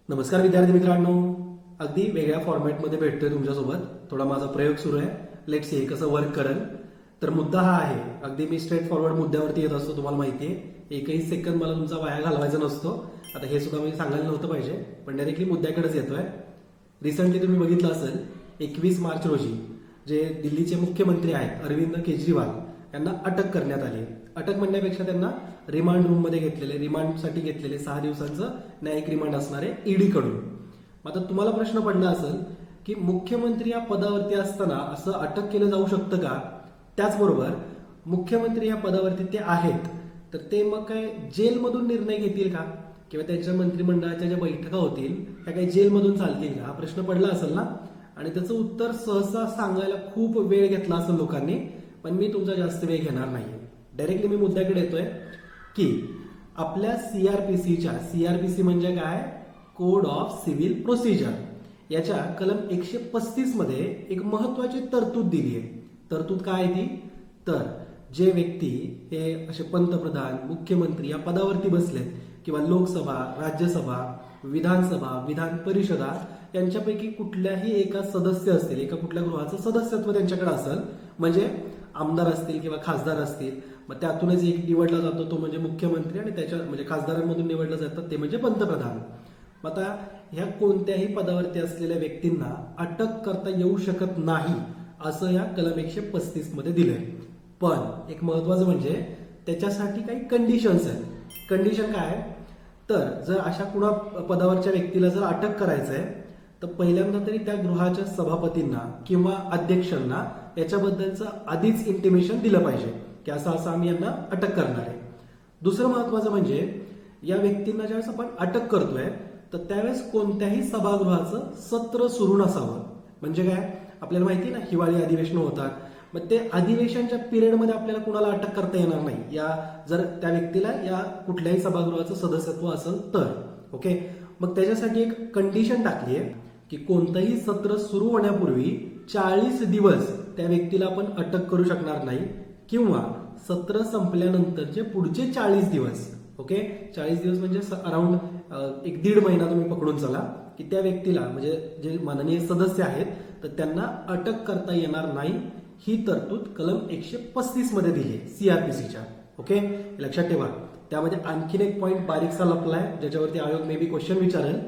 नमस्कार विद्यार्थी मित्रांनो, अगदी वेगळ्या फॉर्मॅटमध्ये भेटतोय तुमच्यासोबत. थोडा माझा प्रयोग सुरू आहे. लेट्स सी कसं वर्क करेल. तर मुद्दा हा आहे, अगदी मी स्ट्रेट फॉरवर्ड मुद्द्यावरती येत असतो. तुम्हाला माहिती आहे, एकही सेकंद मला तुमचा वाया घालवायचा नसतो. आता हे सुद्धा मी सांगायला नव्हतं पाहिजे, पण डायरेक्टली मुद्द्याकडेच येतोय. रिसेंटली तुम्ही बघितलं असेल, 21 मार्च रोजी जे दिल्लीचे मुख्यमंत्री आहेत अरविंद केजरीवाल यांना अटक करण्यात आली. अटक म्हणण्यापेक्षा त्यांना रिमांड रूममध्ये घेतलेले, रिमांडसाठी घेतलेले 6 दिवसांचं न्यायिक रिमांड असणारे ईडी कडून. आता तुम्हाला प्रश्न पडला असेल की मुख्यमंत्री या पदावरती असताना असं अटक केलं जाऊ शकतं का? त्याचबरोबर मुख्यमंत्री या पदावरती ते आहेत, तर ते मग काय जेलमधून निर्णय घेतील का? किंवा त्यांच्या मंत्रिमंडळाच्या ज्या बैठका होतील त्या काही जेलमधून चालतील का? हा प्रश्न पडला असेल ना. आणि त्याचं उत्तर सहसा सांगायला खूप वेळ घेतला असेल लोकांनी, पण मी तुमचा जास्त वेळ घेणार नाही. डायरेक्टली मी मुद्द्याकडे येतोय की आपल्या सीआरपीसी म्हणजे काय, कोड ऑफ सिव्हिल प्रोसिजर, याच्या कलम 135 मध्ये एक महत्वाची तरतूद दिली आहे. तरतूद काय आहे ती? तर जे व्यक्ती हे असे पंतप्रधान, मुख्यमंत्री या पदावरती बसलेत किंवा लोकसभा, राज्यसभा, विधानसभा, विधान परिषदा यांच्यापैकी कुठल्याही एका सदस्य असतील, एका कुठल्या गृहाचं सदस्यत्व त्यांच्याकडे असेल, म्हणजे आमदार असतील किंवा खासदार असतील, मग त्यातूनच एक निवडला जातो तो म्हणजे मुख्यमंत्री, आणि त्याच्या म्हणजे खासदारांमधून निवडलं जातात ते म्हणजे पंतप्रधान. आता ह्या कोणत्याही पदावरती असलेल्या व्यक्तींना अटक करता येऊ शकत नाही असं या कलम 135 मध्ये दिलंय. पण एक महत्वाचं म्हणजे त्याच्यासाठी काही कंडिशन्स आहेत. कंडिशन काय? तर जर अशा कुणा पदावरच्या व्यक्तीला जर अटक करायचंय, तर पहिल्यांदा तरी त्या गृहाच्या सभापतींना किंवा अध्यक्षांना याच्याबद्दलचं आधीच इंटिमेशन दिलं पाहिजे की असं असं आम्ही यांना अटक करणार आहे. दुसरं महत्वाचं म्हणजे या व्यक्तींना ज्यावेळेस आपण अटक करतोय, तर त्यावेळेस कोणत्याही सभागृहाचं सत्र सुरू नसावं. म्हणजे काय, आपल्याला माहिती ना, हिवाळी अधिवेशन होतात, मग ते अधिवेशनच्या पिरियडमध्ये आपल्याला कुणाला अटक करता येणार नाही, या जर त्या व्यक्तीला या कुठल्याही सभागृहाचं सदस्यत्व असेल तर. ओके, मग त्याच्यासाठी एक कंडिशन टाकली आहे की कोणतंही सत्र सुरू होण्यापूर्वी 40 दिवस त्या व्यक्तीला आपण अटक करू शकणार नाही, किंवा सत्र संपल्यानंतरचे पुढचे 40 दिवस, ओके, 40 दिवस म्हणजे अराउंड 1.5 महिना तुम्ही पकडून चला, की त्या व्यक्तीला म्हणजे जे माननीय सदस्य आहेत तर त्यांना अटक करता येणार नाही. ही तरतूद कलम 135 मध्ये दिली आहे सीआरपीसीच्या. ओके, लक्षात ठेवा. त्यामध्ये आणखीन एक पॉईंट बारीकसा लपलाय, ज्याच्यावरती आयोग मे बी क्वेश्चन विचारेल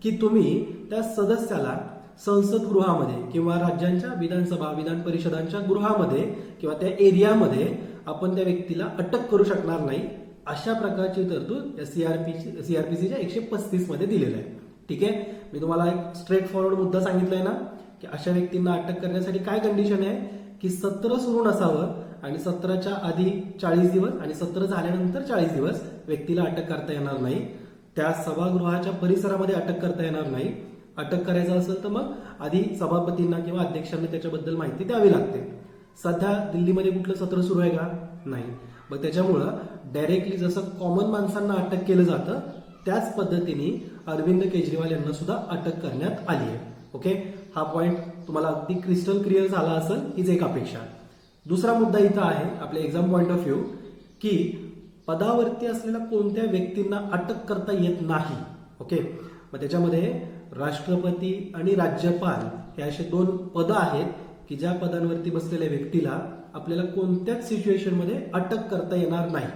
की तुम्ही त्या सदस्याला संसद गृहामध्ये किंवा राज्यांच्या विधानसभा, विधान परिषदांच्या गृहामध्ये किंवा त्या एरियामध्ये आपण त्या व्यक्तीला अटक करू शकणार नाही. अशा प्रकारची तरतूद या सीआरपीसीच्या 135 मध्ये दिलेलं आहे. ठीक आहे, मी तुम्हाला एक स्ट्रेट फॉरवर्ड मुद्दा सांगितलाय ना, की अशा व्यक्तींना अटक करण्यासाठी काय कंडिशन आहे की सत्र सुरू नसावं, आणि सत्राच्या आधी 40 दिवस आणि सत्र झाल्यानंतर 40 दिवस व्यक्तीला अटक करता येणार नाही. त्या सभागृहाच्या परिसरामध्ये अटक करता येणार नाही. अटक करायचं असेल तर मग आधी सभापतींना किंवा अध्यक्षांना त्याच्याबद्दल माहिती द्यावी लागते. सध्या दिल्लीमध्ये कुठलं सत्र सुरू आहे का? नाही. मग त्याच्यामुळं डायरेक्टली जसं कॉमन माणसांना अटक केलं जातं, त्याच पद्धतीने अरविंद केजरीवाल यांना सुद्धा अटक करण्यात आली आहे. ओके, हा पॉइंट तुम्हाला अगदी क्रिस्टल क्लिअर झाला असेल, हीच एक अपेक्षा. दुसरा मुद्दा इथं आहे आपल्या एक्झाम पॉइंट ऑफ व्ह्यू, की पदावरती असलेल्या कोणत्या व्यक्तींना अटक करता येत नाही. ओके, मग त्याच्यामध्ये राष्ट्रपती आणि राज्यपाल हे असे 2 पदं आहेत की ज्या पदांवरती बसलेल्या व्यक्तीला आपल्याला कोणत्याच सिच्युएशनमध्ये अटक करता येणार नाही.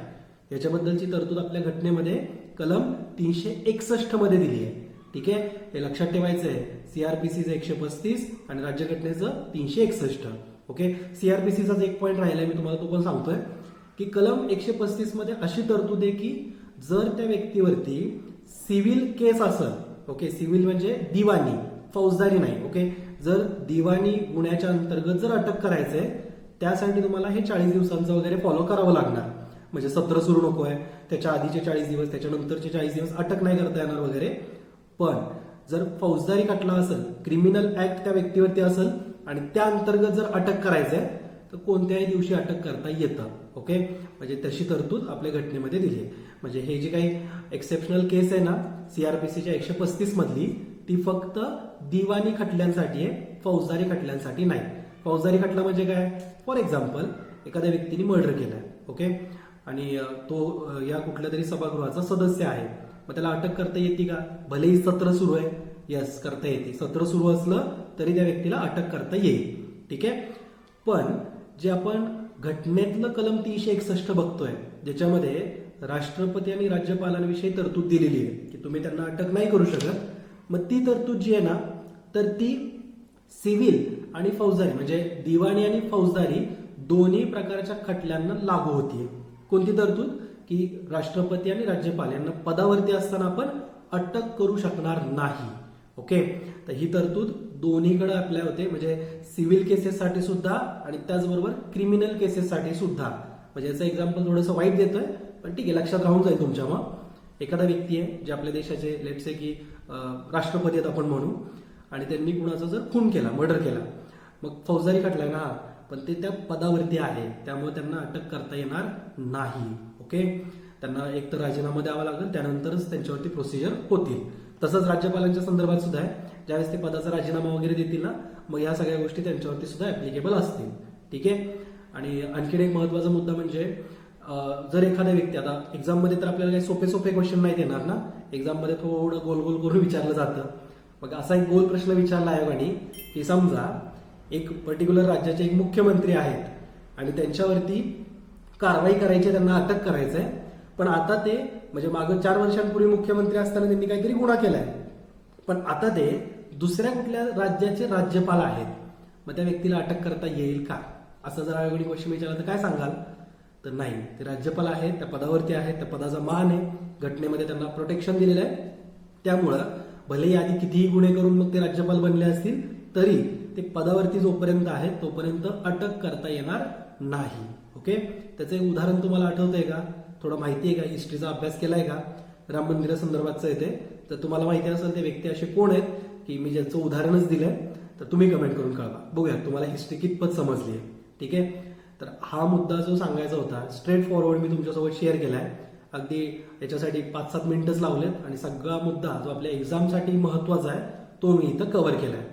याच्याबद्दलची तरतूद आपल्या घटनेमध्ये कलम 361 मध्ये दिली आहे. ठीक आहे, हे लक्षात ठेवायचं आहे. सीआरपीसीचं 135 आणि राज्यघटनेचं 361. ओके, सीआरपीसीचाच एक पॉईंट राहिलाय, मी तुम्हाला तो पण सांगतोय की कलम 135 मध्ये अशी तरतूद आहे की जर त्या व्यक्तीवरती सिव्हिल केस असेल, ओके, सिव्हिल म्हणजे दिवाणी, फौजदारी नाही. ओके, जर दिवाणी गुन्ह्याच्या अंतर्गत जर अटक करायचंय, त्यासाठी तुम्हाला हे 40 दिवसांचं वगैरे फॉलो करावं लागणार. म्हणजे सत्र सुरू नको आहे, त्याच्या आधीचे 40 दिवस, त्याच्यानंतरचे 40 दिवस अटक नाही करता येणार वगैरे. पण जर फौजदारी खटला असेल, क्रिमिनल ऍक्ट त्या व्यक्तीवरती असेल आणि त्या अंतर्गत जर अटक करायचंय, तर कोणत्याही दिवशी अटक करता येतं. ओके, म्हणजे तशी तरतूद आपल्या घटनेमध्ये दिली आहे. म्हणजे हे जे काही एक्सेप्शनल केस आहे ना सीआरपीसीच्या 135 मधली, ती फक्त दिवाणी खटल्यांसाठी आहे, फौजदारी खटल्यांसाठी नाही. फौजदारी खटला म्हणजे काय? फॉर एक्झाम्पल, एखाद्या व्यक्तीने मर्डर केलाय, ओके, आणि तो या कुठल्या तरी सभागृहाचा सदस्य आहे, मग त्याला अटक करता येते का? भलेही सत्र सुरू आहे, यस करता येते. सत्र सुरू असलं तरी त्या व्यक्तीला अटक करता येईल. ठीक आहे. पण जे आपण घटनेतलं कलम 361 बघतोय, ज्याच्यामध्ये राष्ट्रपती आणि राज्यपालांविषयी तरतूद दिलेली आहे की तुम्ही त्यांना अटक नाही करू शकत. मग ती तरतूद जी आहे ना, तर ती सिव्हिल आणि फौजदारी म्हणजे दिवाणी आणि फौजदारी दोन्ही प्रकारच्या खटल्यांना लागू होतीये. कोणती तरतूद? की राष्ट्रपती आणि राज्यपाल यांना पदावरती असताना आपण अटक करू शकणार नाही. ओके. तर ही तरतूद दोन्हीकडे अप्लाय होते, म्हणजे सिव्हिल केसेससाठी सुद्धा आणि त्याचबरोबर क्रिमिनल केसेससाठी सुद्धा. म्हणजे याचं एक्झाम्पल थोडंसं वाईट देतोय, पण ठीक आहे, लक्षात राहून जाईल तुमच्या. मग एखादा व्यक्ती आहे जे आपल्या देशाचे लेट्स से की राष्ट्रपती आहेत आपण म्हणू, आणि त्यांनी कुणाचा जर खून केला, मर्डर केला, मग फौजदारी खटला ना, पण ते त्या पदावरती आहे, त्यामुळे त्यांना अटक करता येणार नाही. ओके. त्यांना एक तर राजीनामा द्यावा लागेल, त्यानंतरच त्यांच्यावरती प्रोसिजर होतील. तसंच राज्यपालांच्या संदर्भात सुद्धा आहे, ज्यावेळेस ते पदाचा राजीनामा वगैरे देतील ना, मग या सगळ्या गोष्टी त्यांच्यावरती सुद्धा ऍप्लिकेबल असतील. ठीक आहे. आणि आणखीन एक महत्वाचा मुद्दा म्हणजे जर एखादा व्यक्ती, आता एक्झाम मध्ये तर आपल्याला काही सोपे सोपे क्वेश्चन नाही देणार ना, एक्झाम मध्ये थोडं गोल गोल करून विचारलं जातं. मग असा एक गोल प्रश्न विचारला आयोगाने की समजा एक पर्टिक्युलर राज्याचे एक मुख्यमंत्री आहेत आणि त्यांच्यावरती कारवाई करायची, त्यांना अटक करायचंय, पण आता ते म्हणजे मागं 4 वर्षांपूर्वी मुख्यमंत्री असताना त्यांनी काहीतरी गुन्हा केलाय, पण आता ते दुसऱ्या कुठल्या राज्याचे राज्यपाल आहेत, मग त्या व्यक्तीला अटक करता येईल का? असं जर आयोगाने क्वेश्चन विचारला तर काय सांगाल? तर नाही, ते राज्यपाल आहेत, त्या पदावरती आहेत, त्या पदाचा मान आहे, घटनेमध्ये त्यांना प्रोटेक्शन दिलेलं आहे, त्यामुळं भलेही आधी कितीही गुन्हे करून मग ते राज्यपाल बनले असतील तरी ते पदावरती जोपर्यंत आहेत तोपर्यंत अटक करता येणार नाही. ओके. त्याचं एक उदाहरण तुम्हाला आठवतंय का? थोडं माहिती आहे का? हिस्ट्रीचा अभ्यास केलाय का? राम मंदिरासंदर्भातचं येते, तर तुम्हाला माहिती असेल ते व्यक्ती असे कोण आहेत की मी ज्यांचं उदाहरणच दिलंय, तर तुम्ही कमेंट करून कळवा. बघूया तुम्हाला हिस्ट्री कितपत समजली आहे. ठीक आहे. तर हा मुद्दा जो सांगायचा होता स्ट्रेट फॉरवर्ड मी तुमच्यासोबत शेअर केलाय. अगदी याच्यासाठी 5-7 मिनिटच लावलेत आणि सगळा मुद्दा जो आपल्या एक्झामसाठी महत्वाचा आहे तो मी इथं कव्हर केलाय.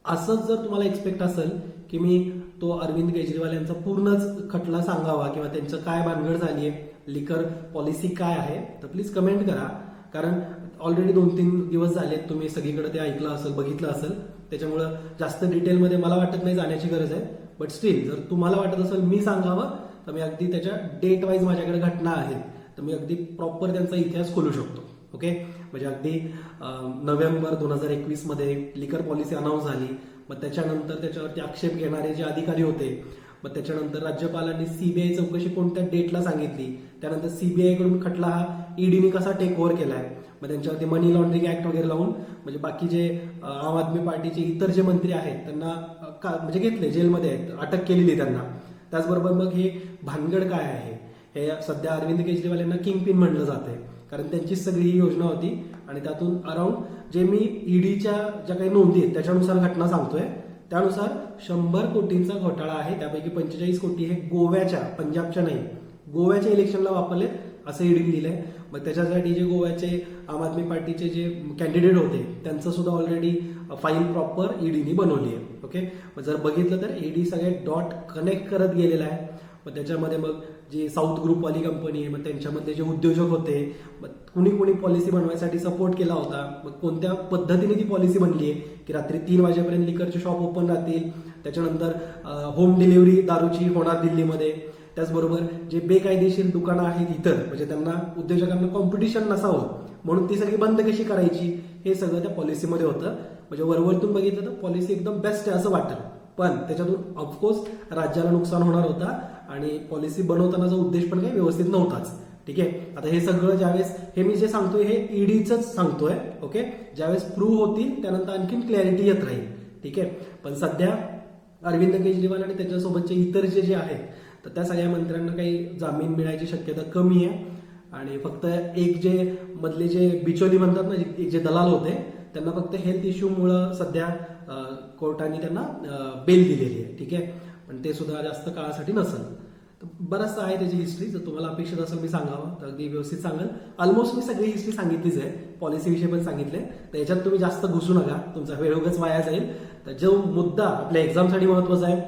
असंच जर तुम्हाला एक्सपेक्ट असेल की मी तो अरविंद केजरीवाल यांचा पूर्णच खटला सांगावा किंवा त्यांचं काय भानगड झालीये, लिकर पॉलिसी काय आहे, तर प्लीज कमेंट करा. कारण ऑलरेडी 2-3 दिवस झालेत, तुम्ही सगळीकडे ते ऐकलं असेल, बघितलं असेल, त्याच्यामुळं जास्त डिटेलमध्ये मला वाटत नाही जाण्याची गरज आहे. बट स्टील जर तुम्हाला वाटत असेल मी सांगावं, तर मी अगदी त्याच्या डेट वाईज माझ्याकडे घटना आहेत, तर मी अगदी प्रॉपर त्यांचा इतिहास खोलू शकतो. ओके. म्हणजे अगदी नोव्हेंबर 2021 मध्ये लिकर पॉलिसी अनाऊन्स झाली, मग त्याच्यानंतर त्याच्यावरती आक्षेप घेणारे जे अधिकारी होते, मग त्याच्यानंतर राज्यपालांनी सीबीआय चौकशी कोणत्या डेटला सांगितली, त्यानंतर सीबीआय कडून खटला हा ईडीने कसा टेक ओव्हर केलाय, मग त्यांच्यावरती मनी लॉन्ड्रिंग ऍक्ट वगैरे लावून म्हणजे बाकी जे आम आदमी पार्टीचे इतर जे मंत्री आहेत त्यांना म्हणजे घेतले, जेलमध्ये आहेत, अटक केलेली त्यांना. त्याचबरोबर मग हे भानगड काय आहे, हे सध्या अरविंद केजरीवाल यांना किंग पिन म्हणलं जाते, कारण त्यांचीच सगळी ही योजना होती. आणि त्यातून अराउंड जे मी ईडीच्या ज्या काही नोंदी आहेत त्याच्यानुसार घटना सांगतोय, त्यानुसार 100 कोटींचा घोटाळा आहे, त्यापैकी 45 कोटी हे गोव्याच्या, पंजाबच्या नाही, गोव्याच्या इलेक्शनला वापरलेत असं ईडीने दिलंय. मग त्याच्यासाठी जे गोव्याचे आम आदमी पार्टीचे जे कॅन्डिडेट होते त्यांचं सुद्धा ऑलरेडी फाईल प्रॉपर ईडीने बनवली आहे. ओके. मग जर बघितलं तर ईडी सगळे डॉट कनेक्ट करत गेलेला आहे. मग त्याच्यामध्ये मग जी साऊथ ग्रुपवाली कंपनी आहे, मग त्यांच्यामध्ये जे उद्योजक होते, मग कुणी कुणी पॉलिसी बनवायसाठी सपोर्ट केला होता, मग कोणत्या पद्धतीने ती पॉलिसी बनली आहे की रात्री 3 वाजेपर्यंत लिकरचे शॉप ओपन राहतील, त्याच्यानंतर होम डिलिव्हरी दारूची होणार दिल्लीमध्ये, त्याचबरोबर जे बेकायदेशीर दुकानं आहेत इतर म्हणजे त्यांना उद्योजकांना कॉम्पिटिशन नसावं म्हणून ती सगळी बंद कशी करायची, हे सगळं त्या पॉलिसीमध्ये होतं. म्हणजे वरवरतून बघितलं तर पॉलिसी एकदम बेस्ट आहे असं वाटेल, पण त्याच्यातून ऑफकोर्स राज्याला नुकसान होणार होता आणि पॉलिसी बनवतानाचा उद्देश पण काही व्यवस्थित नव्हताच. ठीक आहे. आता हे सगळं ज्यावेळेस हे मी जे सांगतोय हे ईडीच सांगतोय. ओके. ज्यावेळेस प्रूव्ह होतील त्यानंतर आणखीन क्लॅरिटी येत राहील. ठीक आहे. पण सध्या अरविंद केजरीवाल आणि त्याच्यासोबतचे इतर जे आहेत तर त्या सगळ्या मंत्र्यांना काही जामीन मिळायची शक्यता कमी आहे. आणि फक्त एक जे मधले जे बिचोली म्हणतात ना, जे दलाल होते, त्यांना फक्त हेल्थ इश्यूमुळं सध्या कोर्टाने त्यांना बेल दिलेली आहे. ठीक आहे. पण ते सुद्धा जास्त काळासाठी नसेल. तर बरंचसं आहे त्याची हिस्ट्री, जर तुम्हाला अपेक्षित असेल मी सांगावं तर अगदी व्यवस्थित सांगेल. ऑलमोस्ट मी सगळी हिस्ट्री सांगितलीच आहे, पॉलिसीविषयी पण सांगितले, तर याच्यात तुम्ही जास्त घुसू नका, तुमचा वेळ उगाच वाया जाईल. तर जो मुद्दा आपल्या एक्झामसाठी महत्वाचा आहे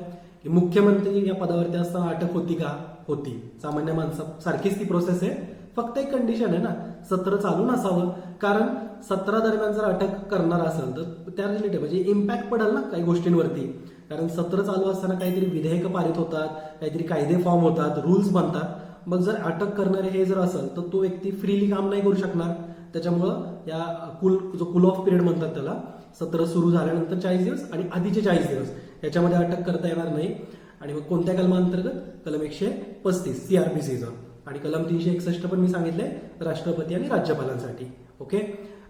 की मुख्यमंत्री या पदावरती असताना अटक होती का? होती. सामान्य माणसासारखीच ती प्रोसेस आहे, फक्त एक कंडिशन आहे ना, सत्र चालू नसावं. कारण सत्रा दरम्यान जर अटक करणार असेल तर त्या रिलेटेड म्हणजे इम्पॅक्ट पडेल ना काही गोष्टींवरती. कारण सत्र चालू असताना काहीतरी विधेयक पारित होतात, काहीतरी कायदे फॉर्म होतात, रूल्स बनतात. मग जर अटक करणारे हे जर असेल तर तो व्यक्ती फ्रीली काम नाही करू शकणार. त्याच्यामुळं या जो कूल ऑफ पिरियड म्हणतात त्याला, सत्र सुरू झाल्यानंतर 40 दिवस आणि आधीचे 40 दिवस याच्यामध्ये अटक करता येणार नाही. आणि मग कोणत्या कलमांतर्गत? कलम 135 सीआरपीसीचा आणि कलम 361 पण मी सांगितलंय राष्ट्रपती आणि राज्यपालांसाठी. ओके,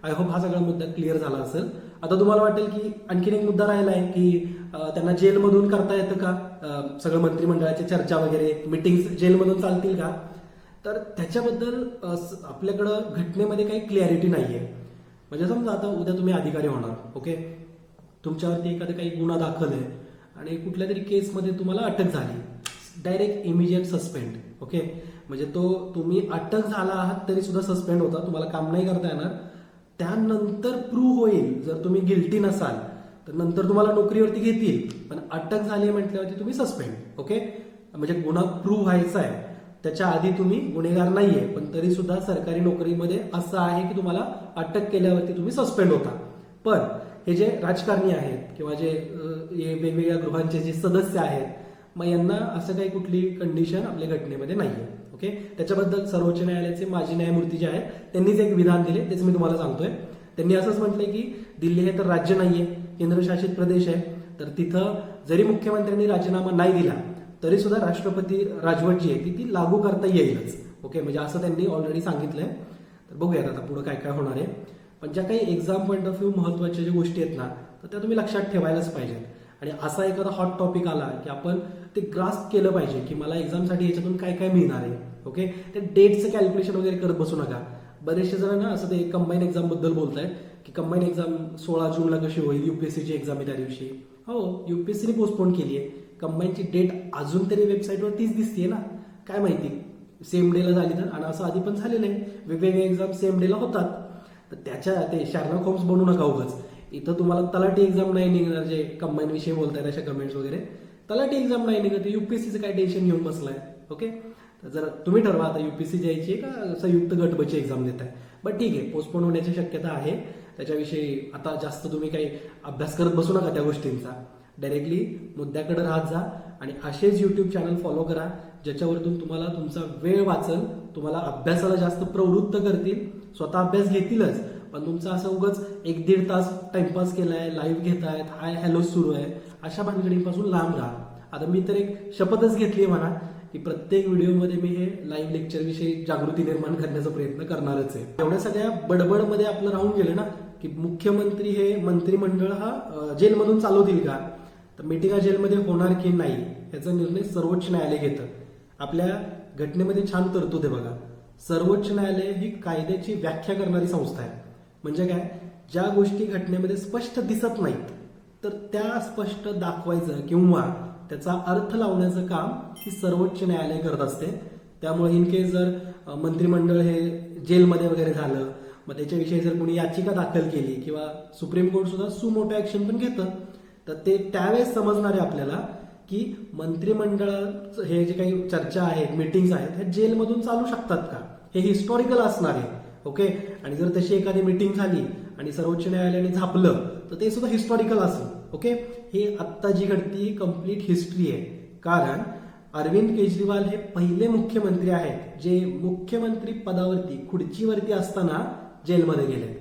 आय होप हा सगळा मुद्दा क्लिअर झाला असेल. आता तुम्हाला वाटेल की आणखीन एक मुद्दा राहिला आहे की त्यांना जेलमधून करता येतं का सगळं मंत्रिमंडळाच्या चर्चा वगैरे, मिटिंग्स जेलमधून चालतील का? तर त्याच्याबद्दल आपल्याकडं घटनेमध्ये काही क्लॅरिटी नाहीये. म्हणजे समजा आता उद्या तुम्ही अधिकारी होणार, ओके, तुमच्यावरती एखादा काही गुन्हा दाखल आहे आणि कुठल्या तरी केसमध्ये तुम्हाला अटक झाली, डायरेक्ट इमिजिएट सस्पेंड. ओके, म्हणजे तुम्ही अटक झाला आहात तरी सुद्धा सस्पेंड होता, तुम्हाला काम नाही करता येणार. त्यानंतर प्रूव्ह होईल जर तुम्ही गिल्टी नसाल तर नंतर तुम्हाला नोकरीवरती घेतील, पण अटक झाली म्हटल्यावरती तुम्ही सस्पेंड. ओके, म्हणजे गुन्हा प्रूव्ह व्हायचा आहे, त्याच्या आधी तुम्ही गुन्हेगार नाहीये पण तरी सुद्धा सरकारी नोकरीमध्ये असं आहे की तुम्हाला अटक केल्यावरती तुम्ही सस्पेंड होता. पण हे जे राजकारणी आहेत किंवा जे वेगवेगळ्या गृहांचे जे सदस्य आहेत, मग यांना असं काही कुठली कंडिशन आपल्या घटनेमध्ये नाहीये. ओके, त्याच्याबद्दल सर्वोच्च न्यायालयाचे माजी न्यायमूर्ती जे आहेत त्यांनीच एक विधान दिले, तेच मी तुम्हाला सांगतोय. त्यांनी असंच म्हटलंय की दिल्ली हे तर राज्य नाहीये, केंद्रशासित प्रदेश आहे, तर तिथं जरी मुख्यमंत्र्यांनी राजीनामा नाही दिला तरी सुद्धा राष्ट्रपती राजवट जी आहे ती लागू करता येईलच. ओके, म्हणजे असं त्यांनी ऑलरेडी सांगितलंय. तर बघूयात आता पुढे काय काय होणार आहे. पण ज्या काही एक्झाम पॉईंट ऑफ व्ह्यू महत्वाच्या ज्या गोष्टी आहेत ना, तर त्या तुम्ही लक्षात ठेवायलाच पाहिजेत. आणि असा एखादा हॉट टॉपिक आला की आपण ते ग्रास्प केलं पाहिजे की मला एक्झामसाठी याच्यातून काय काय मिळणार आहे. ओके, ते डेटचं कॅल्क्युलेशन वगैरे करत बसू नका. बरेचसे जण ना असं ते कंबाईन एक्झाम बद्दल बोलतायत की कंबाईन एक्झाम 16 जूनला कशी होईल, युपीएससीची एक्झाम आहे त्या दिवशी. हो, युपीएससीने पोस्टपोन केली आहे. कंबाईनची डेट अजून तरी वेबसाईटवर तीच दिसतीये ना, काय माहिती सेम डेला झाली तर. आणि असं आधी पण झालेलं आहे, वेगवेगळे एक्झाम सेम डेला होतात. तर ते शार्लॉक होम्स बनवू नका उगाच. इथं तुम्हाला तलाठी एक्झाम नाही निघणार, जे कंबाईन विषयी बोलतायत अशा कमेंट्स वगैरे, तलाठी एक्झाम नाही निघत, युपीएससीचं काय टेन्शन घेऊन बसलाय. ओके, तर जर तुम्ही ठरवा आता युपीएससी द्यायची आहे का संयुक्त गटबची एक्झाम देत आहे. बट ठीक आहे, पोस्टपोन होण्याची शक्यता आहे, त्याच्याविषयी आता जास्त तुम्ही काही अभ्यास करत बसू नका त्या गोष्टींचा. डायरेक्टली मुद्द्याकडे राहत जा आणि असेच युट्यूब चॅनल फॉलो करा ज्याच्यावरतून तुम्हाला तुमचा वेळ वाचल, तुम्हाला अभ्यासाला जास्त प्रवृत्त करतील. स्वतः अभ्यास घेतीलच, पण तुमचं असं उगाच 1-1.5 तास टाइमपास केलाय, लाईव्ह घेतायत, हाय हॅलो सुरू आहे, अशा भानगडींपासून लांब राहा. आता मी तर एक शपथच घेतली आहे म्हणा की प्रत्येक व्हिडिओमध्ये मी हे लाईव्ह लेक्चर विषयी जागृती निर्माण करण्याचा प्रयत्न करणारच आहे. एवढ्या सगळ्या बडबडमध्ये आपलं राहून गेलं ना की मुख्यमंत्री हे मंत्रिमंडळ हा जेलमधून चालवतील का, तर मिटिंग जेलमध्ये होणार की नाही याचा निर्णय सर्वोच्च न्यायालय घेतं. आपल्या घटनेमध्ये छान तरतूद आहे बघा, सर्वोच्च न्यायालय ही कायद्याची व्याख्या करणारी संस्था आहे. म्हणजे काय, ज्या गोष्टी घटनेमध्ये स्पष्ट दिसत नाहीत तर त्या स्पष्ट दाखवायचं किंवा त्याचा अर्थ लावण्याचं काम ही सर्वोच्च न्यायालय करत असते. त्यामुळे इन केस जर मंत्रिमंडळ हे जेलमध्ये वगैरे झालं, मग त्याच्याविषयी जर कोणी याचिका दाखल केली किंवा सुप्रीम कोर्ट सुद्धा सुमोटो ऍक्शन पण घेतं, तर ते त्यावेळेस समजणार आहे आपल्याला की मंत्रिमंडळाचं हे जे काही चर्चा आहेत, मिटिंग्स आहेत, हे जेलमधून चालू शकतात का, हे हिस्टॉरिकल असणार आहे. ओके, आणि जर तशी एखादी मिटिंग झाली आणि सर्वोच्च न्यायालयाने झापलं तर ते सुद्धा हिस्टॉरिकल असेल. ओके, हे आत्ता जी घडती कम्प्लीट हिस्ट्री आहे. कारण अरविंद केजरीवाल हे पहिले मुख्यमंत्री आहेत जे मुख्यमंत्री पदावरती खुर्चीवरती असताना जेलमध्ये गेले.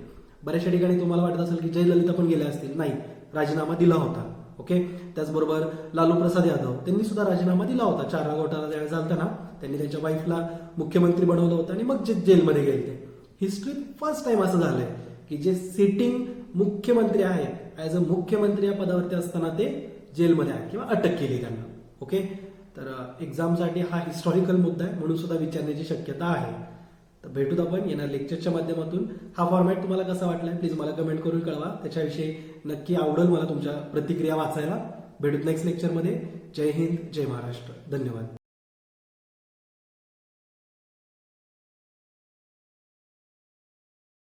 बऱ्याचशा ठिकाणी तुम्हाला वाटत असेल की जयललिता पण गेल्या असतील, नाही, राजीनामा दिला होता. ओके, त्याचबरोबर लालू प्रसाद यादव त्यांनी सुद्धा राजीनामा दिला होता. चारा घोटाळा ज्यावेळेस झाला ना, त्यांनी त्यांच्या वाईफला मुख्यमंत्री बनवलं होतं आणि मग जेलमध्ये गेले. हिस्ट्री फर्स्ट टाइम असं झालंय की जे सिटिंग मुख्यमंत्री आहेत ऍज अ मुख्यमंत्री या पदावरती असताना ते जेलमध्ये आहेत किंवा अटक केली त्यांना. ओके, तर एक्झामसाठी हा हिस्टॉरिकल मुद्दा आहे म्हणून सुद्धा विचारण्याची शक्यता आहे. तर भेटूत आपण येणार लेक्चरच्या माध्यमातून. हा फॉर्मॅट तुम्हाला कसा वाटलाय प्लीज मला कमेंट करून कळवा, त्याच्याविषयी नक्की आवडेल मला तुमच्या प्रतिक्रिया वाचायला. भेटूत नेक्स्ट लेक्चरमध्ये. जय हिंद, जय महाराष्ट्र, धन्यवाद.